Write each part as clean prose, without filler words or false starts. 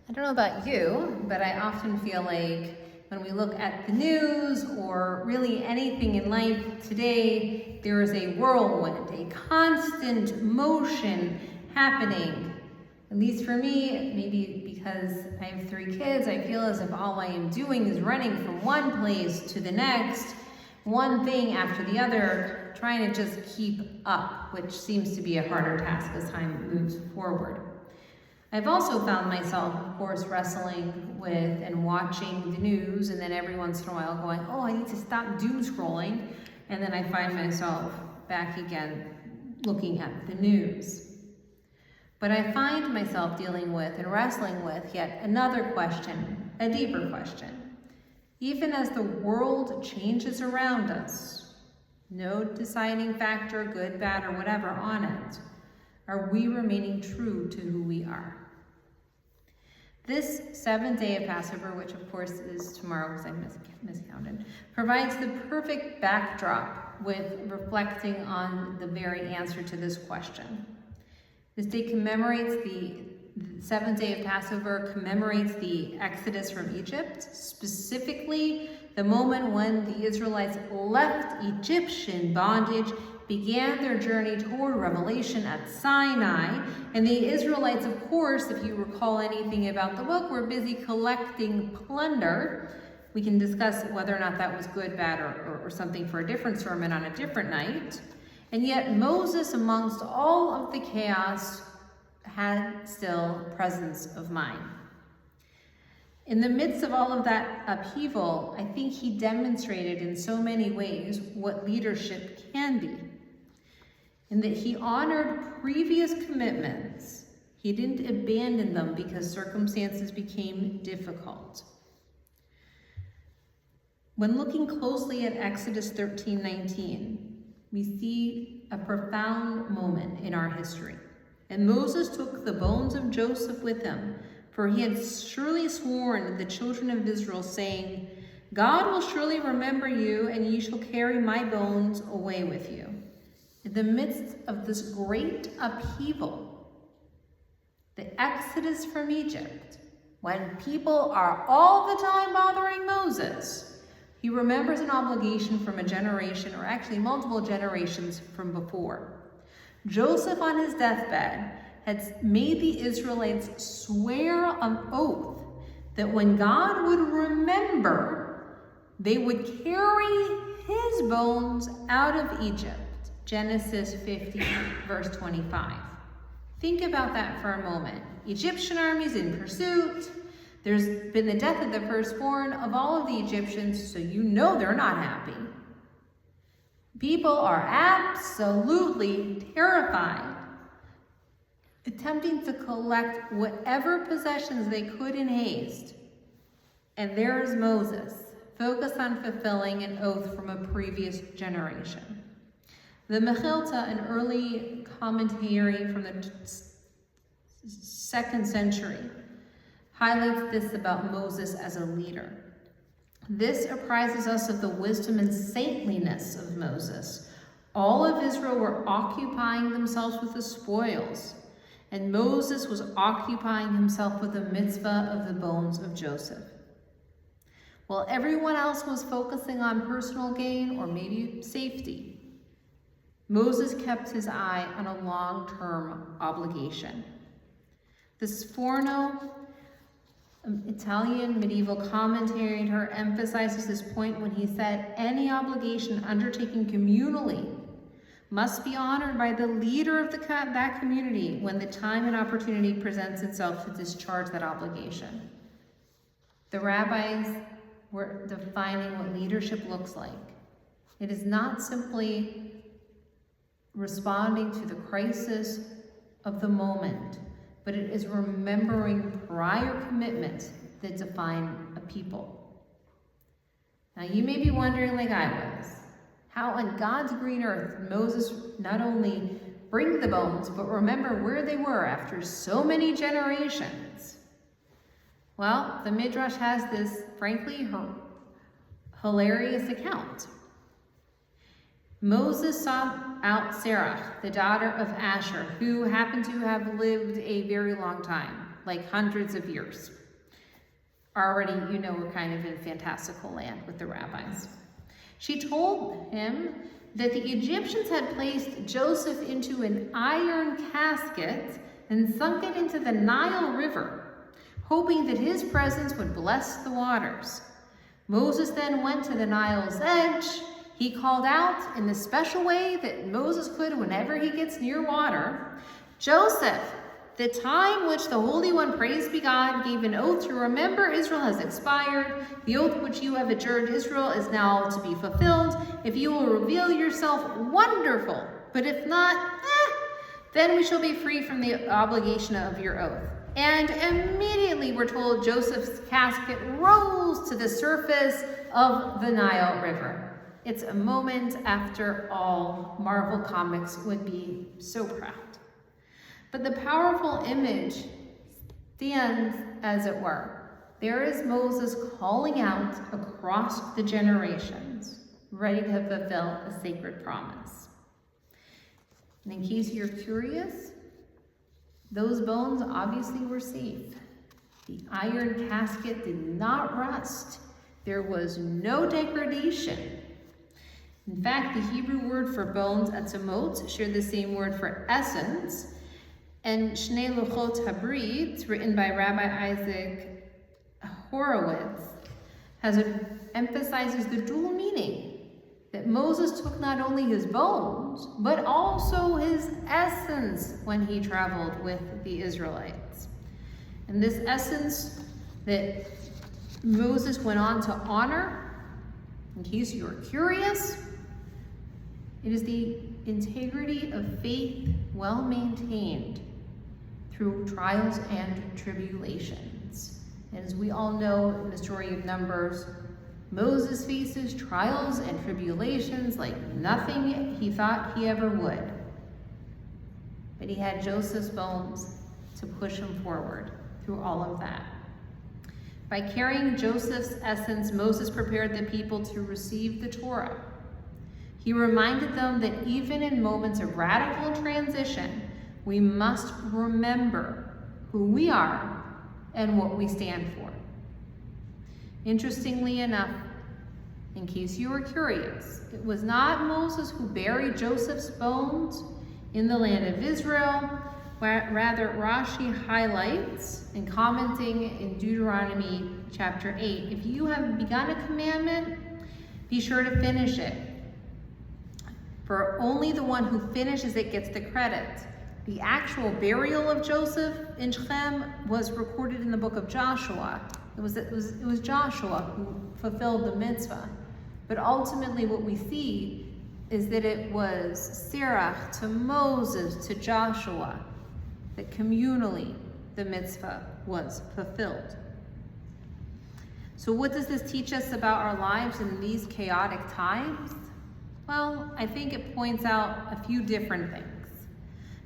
I don't know about you, but I often feel like when we look at the news or really anything in life today, there is a whirlwind, a constant motion happening. At least for me, maybe because I have 3 kids, I feel as if all I am doing is running from one place to the next, one thing after the other, trying to just keep up, which seems to be a harder task as time moves forward. I've also found myself, of course, wrestling with and watching the news, and then every once in a while going, oh, I need to stop doom scrolling, and then I find myself back again looking at the news. But I find myself dealing with and wrestling with yet another question, a deeper question. Even as the world changes around us, no deciding factor, good, bad, or whatever on it, are we remaining true to who we are? This 7th day of Passover, which of course is tomorrow because I miscounted, provides the perfect backdrop with reflecting on the very answer to this question. This day commemorates the 7th day of Passover, commemorates the Exodus from Egypt, specifically the moment when the Israelites left Egyptian bondage, began their journey toward revelation at Sinai, and the Israelites, of course, if you recall anything about the book, were busy collecting plunder. We can discuss whether or not that was good, bad, or something for a different sermon on a different night. And yet Moses, amongst all of the chaos, had still presence of mind. In the midst of all of that upheaval, I think he demonstrated in so many ways what leadership can be. In that he honored previous commitments. He didn't abandon them because circumstances became difficult. When looking closely at Exodus 13:19, we see a profound moment in our history. And Moses took the bones of Joseph with him, for he had surely sworn the children of Israel, saying, God will surely remember you, and ye shall carry my bones away with you. In the midst of this great upheaval, the Exodus from Egypt, when people are all the time bothering Moses, he remembers an obligation from a generation, or actually multiple generations from before. Joseph on his deathbed had made the Israelites swear on oath that when God would remember, they would carry his bones out of Egypt. Genesis 50, verse 25. Think about that for a moment. Egyptian armies in pursuit. There's been the death of the firstborn of all of the Egyptians, so you know they're not happy. People are absolutely terrified, attempting to collect whatever possessions they could in haste. And there is Moses, focused on fulfilling an oath from a previous generation. The Mechilta, an early commentary from the 2nd century, highlights this about Moses as a leader. This apprises us of the wisdom and saintliness of Moses. All of Israel were occupying themselves with the spoils, and Moses was occupying himself with the mitzvah of the bones of Joseph. While everyone else was focusing on personal gain or maybe safety, Moses kept his eye on a long-term obligation. The Sforno, Italian medieval commentator, emphasizes this point when he said, any obligation undertaken communally must be honored by the leader of that community when the time and opportunity presents itself to discharge that obligation. The rabbis were defining what leadership looks like. It is not simply responding to the crisis of the moment, but it is remembering prior commitments that define a people. Now you may be wondering, like I was, how on God's green earth Moses not only bring the bones, but remember where they were after so many generations. Well, the Midrash has this, frankly, hilarious account. Moses sought out Sarah, the daughter of Asher, who happened to have lived a very long time. like hundreds of years. Already, you know, we're kind of in fantastical land with the rabbis. She told him that the Egyptians had placed Joseph into an iron casket and sunk it into the Nile River, hoping that his presence would bless the waters. Moses then went to the Nile's edge. He called out in the special way that Moses could whenever he gets near water, "Joseph, the time which the Holy One, praised be God, gave an oath to remember Israel has expired. The oath which you have adjured Israel is now to be fulfilled. If you will reveal yourself, wonderful. But if not, then we shall be free from the obligation of your oath." And immediately we're told Joseph's casket rose to the surface of the Nile River. It's a moment after all Marvel Comics would be so proud. But the powerful image stands, as it were. There is Moses calling out across the generations, ready to fulfill a sacred promise. And in case you're curious, those bones obviously were safe. The iron casket did not rust. There was no degradation. In fact, the Hebrew word for bones, atzamot, share the same word for essence. And Shnei Luchot Habrit, written by Rabbi Isaac Horowitz, emphasizes the dual meaning that Moses took not only his bones, but also his essence when he traveled with the Israelites. And this essence that Moses went on to honor, in case you are curious, it is the integrity of faith well maintained through trials and tribulations. And as we all know in the story of Numbers, Moses faces trials and tribulations like nothing he thought he ever would. But he had Joseph's bones to push him forward through all of that. By carrying Joseph's essence, Moses prepared the people to receive the Torah. He reminded them that even in moments of radical transition, we must remember who we are and what we stand for. Interestingly enough, in case you were curious, it was not Moses who buried Joseph's bones in the land of Israel. Rather, Rashi highlights in commenting in Deuteronomy chapter 8, if you have begun a commandment, be sure to finish it. For only the one who finishes it gets the credit. The actual burial of Joseph in Shechem was recorded in the book of Joshua. It was Joshua who fulfilled the mitzvah. But ultimately what we see is that it was Sirach to Moses to Joshua that communally the mitzvah was fulfilled. So what does this teach us about our lives in these chaotic times? Well, I think it points out a few different things.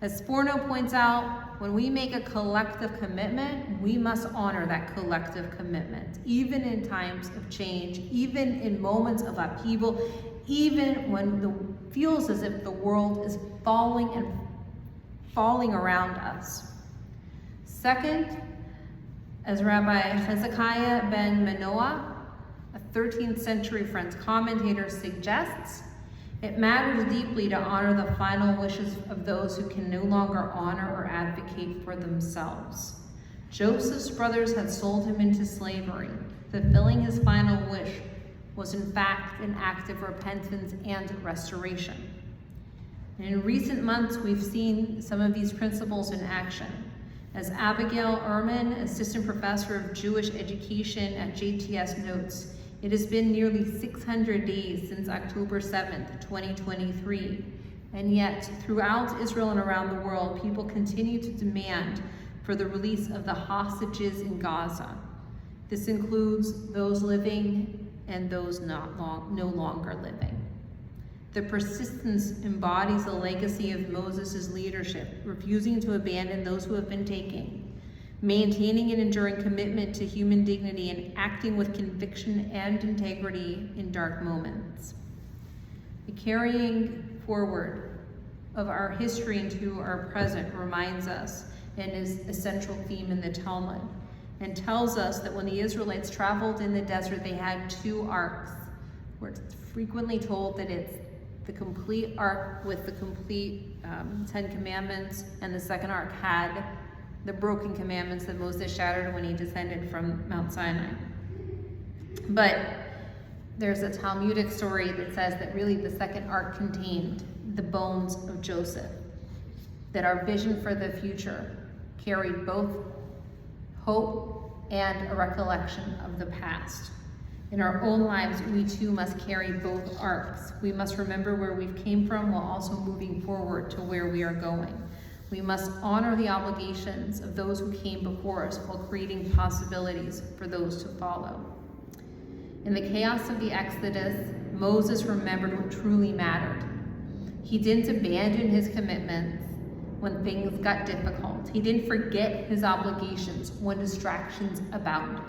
As Sforno points out, when we make a collective commitment, we must honor that collective commitment, even in times of change, even in moments of upheaval, even when it feels as if the world is falling around us. Second, as Rabbi Hezekiah ben Manoah, a 13th century French commentator, suggests, it matters deeply to honor the final wishes of those who can no longer honor or advocate for themselves. Joseph's brothers had sold him into slavery. Fulfilling his final wish was in fact an act of repentance and restoration. And in recent months, we've seen some of these principles in action. As Abigail Ehrman, assistant professor of Jewish education at JTS, notes, it has been nearly 600 days since October 7th, 2023. And yet, throughout Israel and around the world, people continue to demand for the release of the hostages in Gaza. This includes those living and those no longer living. The persistence embodies the legacy of Moses' leadership, refusing to abandon those who have been taken, maintaining an enduring commitment to human dignity, and acting with conviction and integrity in dark moments. The carrying forward of our history into our present reminds us and is a central theme in the Talmud, and tells us that when the Israelites traveled in the desert, they had 2 arks. We're frequently told that it's the complete ark with the complete 10 commandments, and the second ark had the broken commandments that Moses shattered when he descended from Mount Sinai. But there's a Talmudic story that says that really the second ark contained the bones of Joseph, that our vision for the future carried both hope and a recollection of the past. In our own lives, we too must carry both arcs. We must remember where we've came from while also moving forward to where we are going. We must honor the obligations of those who came before us while creating possibilities for those to follow. In the chaos of the Exodus, Moses remembered what truly mattered. He didn't abandon his commitments when things got difficult. He didn't forget his obligations when distractions abounded.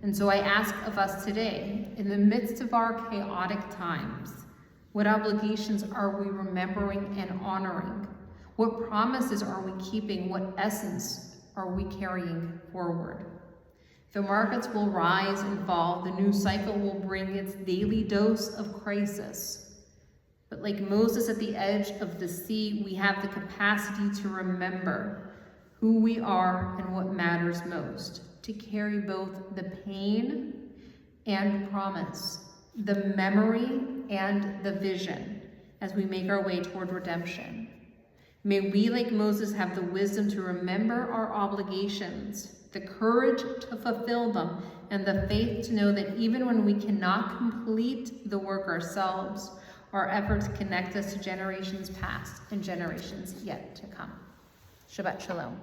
And so I ask of us today, in the midst of our chaotic times, what obligations are we remembering and honoring? What promises are we keeping? What essence are we carrying forward? The markets will rise and fall. The news cycle will bring its daily dose of crisis. But like Moses at the edge of the sea, we have the capacity to remember who we are and what matters most, to carry both the pain and promise, the memory and the vision as we make our way toward redemption. May we, like Moses, have the wisdom to remember our obligations, the courage to fulfill them, and the faith to know that even when we cannot complete the work ourselves, our efforts connect us to generations past and generations yet to come. Shabbat Shalom.